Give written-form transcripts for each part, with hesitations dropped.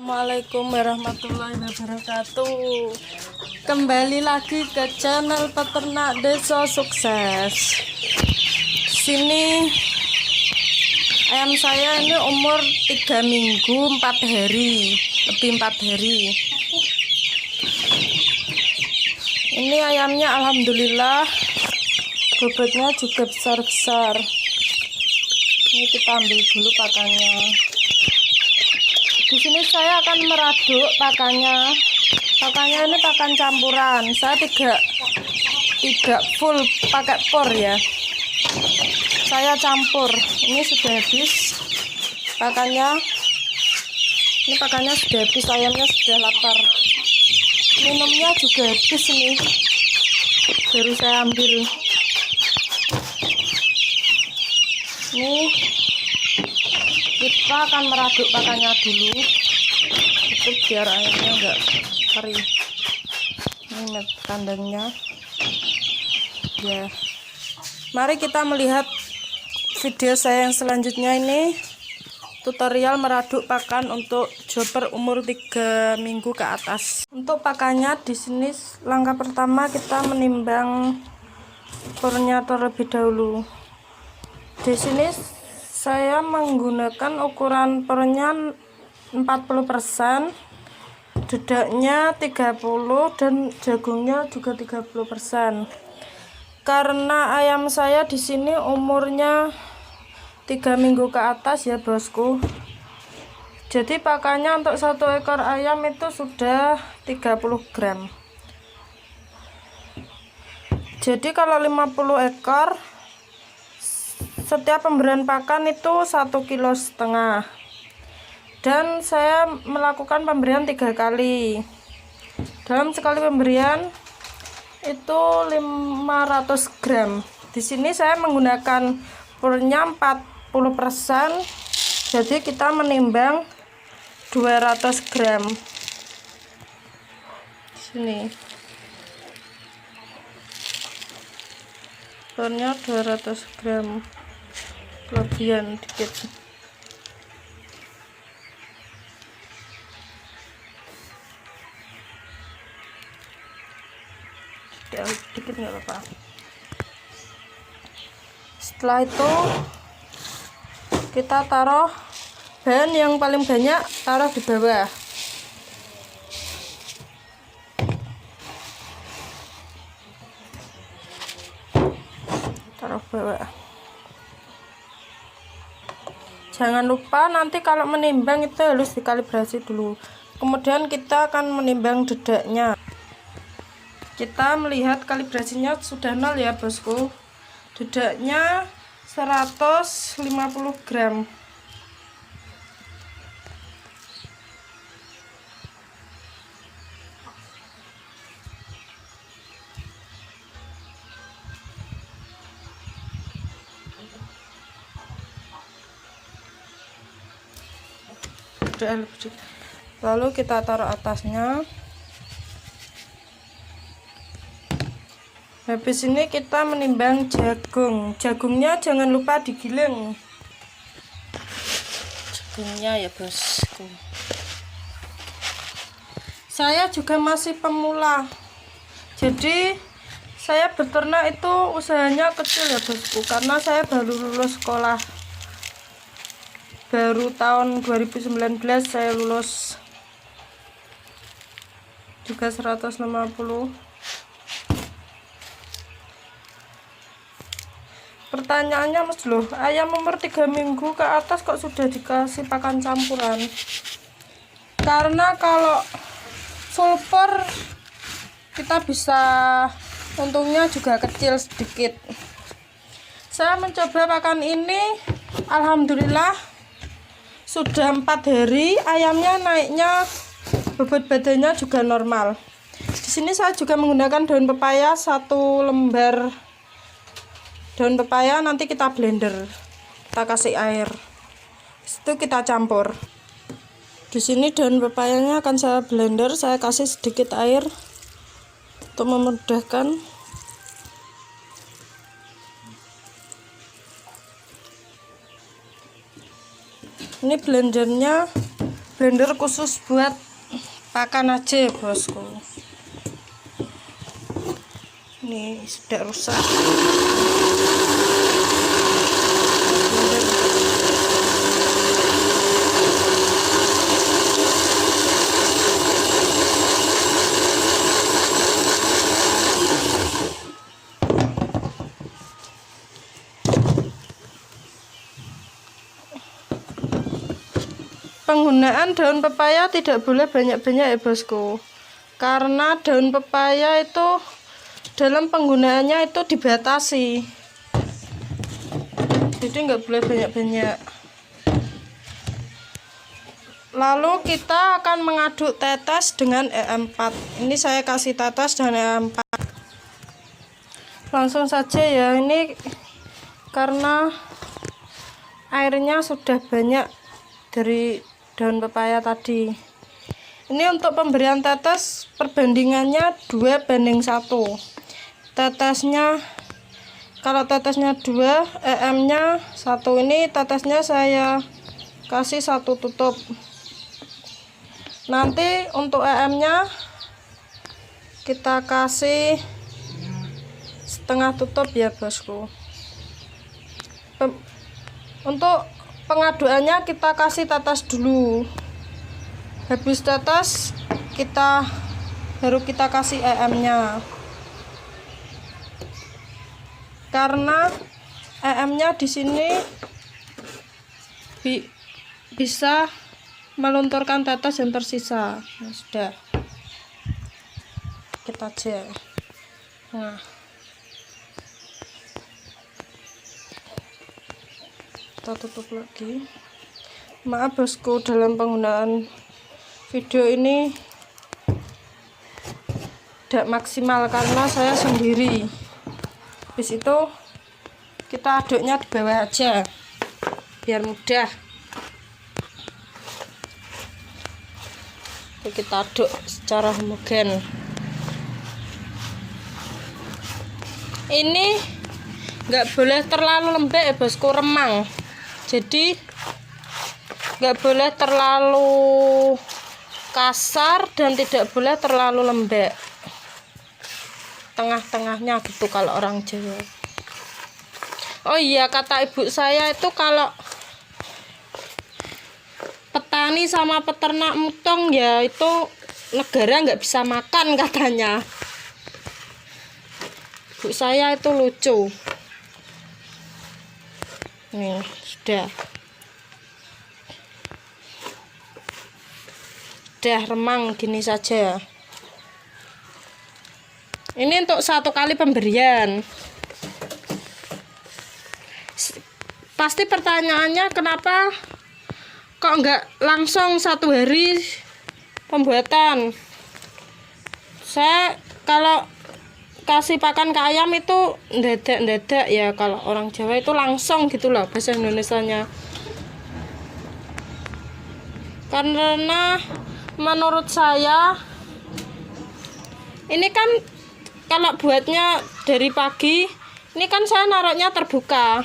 Assalamualaikum warahmatullahi wabarakatuh. Kembali lagi ke channel Peternak Desa Sukses. Sini ayam saya ini umur 3 minggu 4 hari, lebih 4 hari. Ini ayamnya alhamdulillah bobotnya juga besar-besar. Ini kita ambil dulu pakannya. Di sini saya akan meraduk pakannya. Pakannya ini pakan campuran. Saya tidak full pakai por ya. Saya campur. Ini sudah habis pakannya. Ini pakannya sudah habis. Ayamnya sudah lapar. Minumnya juga habis ini. Baru saya ambil. Ini kita akan meraduk pakannya dulu itu biar ayamnya enggak kering. Ini kandangnya ya. Mari kita melihat video saya yang selanjutnya. Ini tutorial meraduk pakan untuk joper umur 3 minggu ke atas. Untuk pakannya di sini langkah pertama kita menimbang pornya terlebih dahulu. Di sini saya menggunakan ukuran pornya 40%, dedaknya 30 dan jagungnya juga 30%. Karena ayam saya di sini umurnya 3 minggu ke atas ya bosku. Jadi pakannya untuk 1 ekor ayam itu sudah 30 gram. Jadi kalau 50 ekor setiap pemberian pakan itu 1,5 kg. Dan saya melakukan pemberian 3 kali. Dalam sekali pemberian itu 500 gram. Di sini saya menggunakan pornya 40%. Jadi kita menimbang 200 gram. Sini. Pornya 200 gram. Kelebihan dikit. Dikit nggak apa-apa. Setelah itu kita taruh bahan yang paling banyak, taruh di bawah. Taruh bawah. Jangan lupa nanti kalau menimbang itu harus dikalibrasi dulu. Kemudian kita akan menimbang dedaknya. Kita melihat kalibrasinya sudah 0 ya bosku. Dedaknya 150 gram. Lalu kita taruh atasnya. Habis ini kita menimbang jagung. Jagungnya jangan lupa digiling. Jagungnya ya bosku. Saya juga masih pemula. Jadi saya beternak itu usahanya kecil ya bosku. Karena saya baru lulus sekolah. Baru tahun 2019 saya lulus. Juga 150. Pertanyaannya mas loh, ayam umur 3 minggu ke atas kok sudah dikasih pakan campuran? Karena kalau full por kita bisa untungnya juga kecil sedikit. Saya mencoba pakan ini, alhamdulillah sudah 4 hari ayamnya naiknya, bobot badannya juga normal. Di sini saya juga menggunakan daun pepaya 1 lembar. Daun pepaya nanti kita blender, kita kasih air, itu kita campur. Di sini daun pepayanya akan saya blender, saya kasih sedikit air untuk memudahkan. Ini blendernya blender khusus buat pakan aja bosku. Ini sudah rusak. Penggunaan daun pepaya tidak boleh banyak-banyak ya bosku, karena daun pepaya itu dalam penggunaannya itu dibatasi, jadi nggak boleh banyak-banyak. Lalu kita akan mengaduk tetes dengan E4. Ini saya kasih tetes dengan E4 langsung saja ya, ini karena airnya sudah banyak dari daun pepaya tadi. Ini untuk pemberian tetes perbandingannya 2:1. Tetesnya, kalau tetesnya 2, EM-nya 1. Ini tetesnya saya kasih 1 tutup. Nanti untuk EM-nya kita kasih setengah tutup ya bosku. Untuk pengaduannya kita kasih tetes dulu, habis tetes baru kita kasih EM-nya, karena EM-nya di sini bisa melunturkan tetes yang tersisa. Nah, sudah kita aja. Nah, kita tutup lagi. Maaf bosku, dalam penggunaan video ini tidak maksimal karena saya sendiri. Habis itu kita aduknya di bawah aja biar mudah. Kita aduk secara homogen. Ini nggak boleh terlalu lembek ya bosku, remang. Jadi nggak boleh terlalu kasar dan tidak boleh terlalu lembek, tengah-tengahnya gitu kalau orang Jawa. Oh iya, kata ibu saya itu kalau petani sama peternak mutong ya itu negara nggak bisa makan katanya. Ibu saya itu lucu. Nih sudah remang gini saja. Ini untuk 1 kali pemberian. Pasti pertanyaannya kenapa kok enggak langsung 1 hari pembuatan. Saya kalau kasih pakan ke ayam itu ndedak ya, kalau orang Jawa itu langsung gitu loh bahasa Indonesianya. Karena menurut saya ini kan kalau buatnya dari pagi, ini kan saya naruhnya terbuka.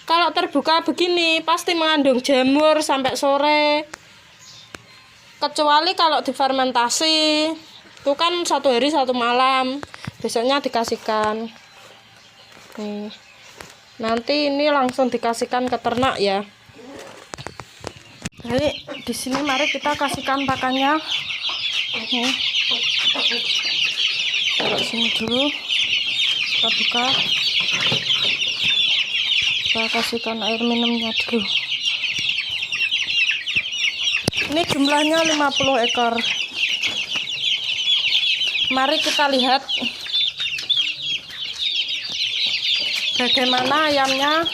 Kalau terbuka begini pasti mengandung jamur sampai sore. Kecuali kalau difermentasi itu kan 1 hari 1 malam, besoknya dikasihkan. Nanti ini langsung dikasihkan ke ternak ya. Jadi di sini mari kita kasihkan pakannya. Taruh sini dulu, kita buka, kita kasihkan air minumnya dulu. Ini jumlahnya 50 ekor. Mari kita lihat bagaimana ayamnya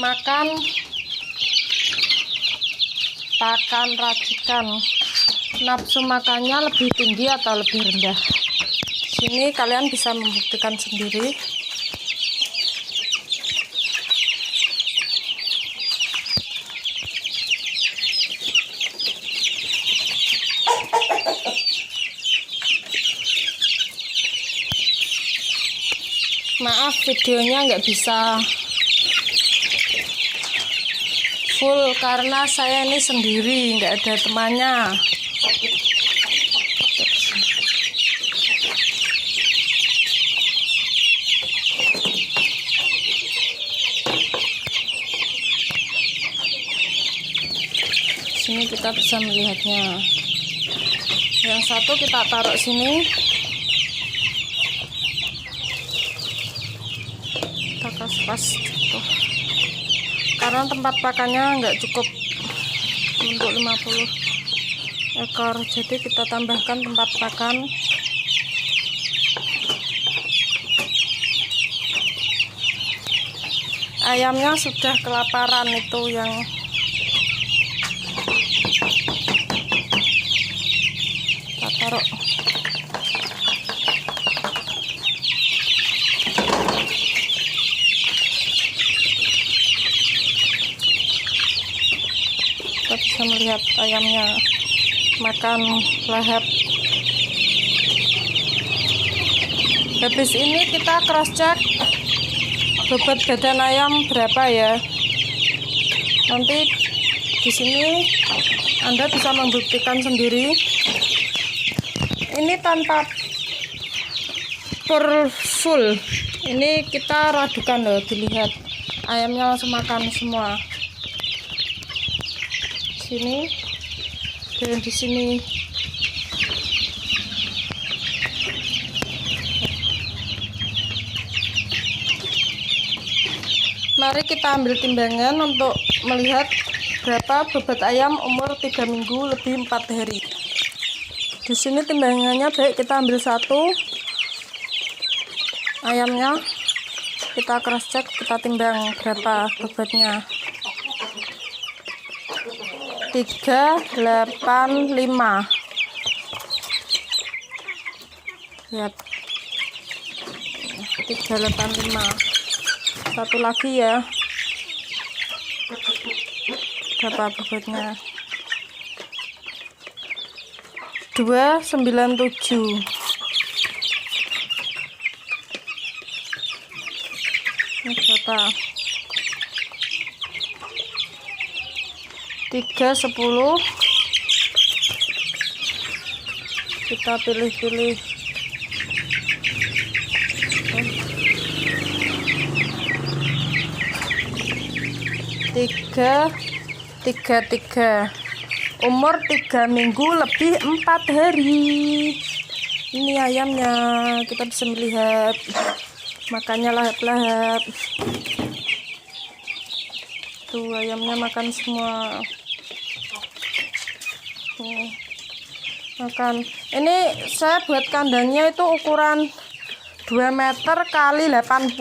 makan pakan racikan. Nafsu makannya lebih tinggi atau lebih rendah. Sini kalian bisa membuktikan sendiri. Maaf videonya nggak bisa full karena saya ini sendiri, nggak ada temannya. Sini kita bisa melihatnya. Yang satu kita taruh sini. Kita kasih tuh. Karena tempat pakannya nggak cukup untuk 50 ekor, jadi kita tambahkan tempat pakan. Ayamnya sudah kelaparan, itu yang kita taruh. Kita bisa melihat ayamnya makan lahap. Habis ini kita cross check bobot badan ayam berapa ya. Nanti di sini Anda bisa membuktikan sendiri. Ini tanpa per full. Ini kita radukan loh, dilihat ayamnya langsung makan semua. Sini dan di sini. Mari kita ambil timbangan untuk melihat berapa bobot ayam umur 3 minggu lebih 4 hari. Di sini timbangannya baik, kita ambil satu ayamnya, kita cross check, kita timbang berapa bobotnya. 385. Lihat, 385. Satu lagi ya, berapa bobotnya? 297. Ini berapa? 310. Kita pilih-pilih. Tiga. Umur 3 minggu lebih 4 hari. Ini ayamnya, kita bisa melihat makannya lahap-lahap. Tuh ayamnya makan semua. Makan. Ini saya buat kandangnya itu ukuran 2 meter kali 80.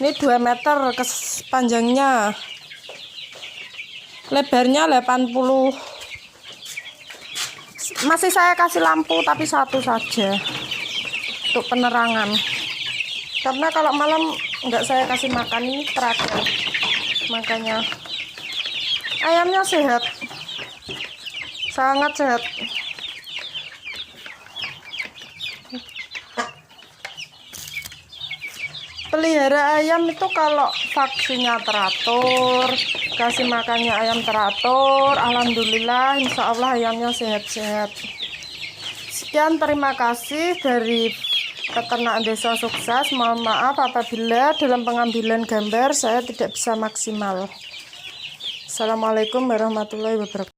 Ini 2 meter panjangnya. Lebarnya 80. Masih saya kasih lampu tapi satu saja untuk penerangan. Karena kalau malam enggak saya kasih makan, ini terakhir. Makanya ayamnya sehat. Sangat sehat. Pelihara ayam itu kalau vaksinnya teratur, kasih makannya ayam teratur, alhamdulillah insya Allah ayamnya sehat-sehat. Sekian, terima kasih dari Peternak Desa Sukses. Mohon maaf apabila dalam pengambilan gambar saya tidak bisa maksimal. Assalamualaikum warahmatullahi wabarakatuh.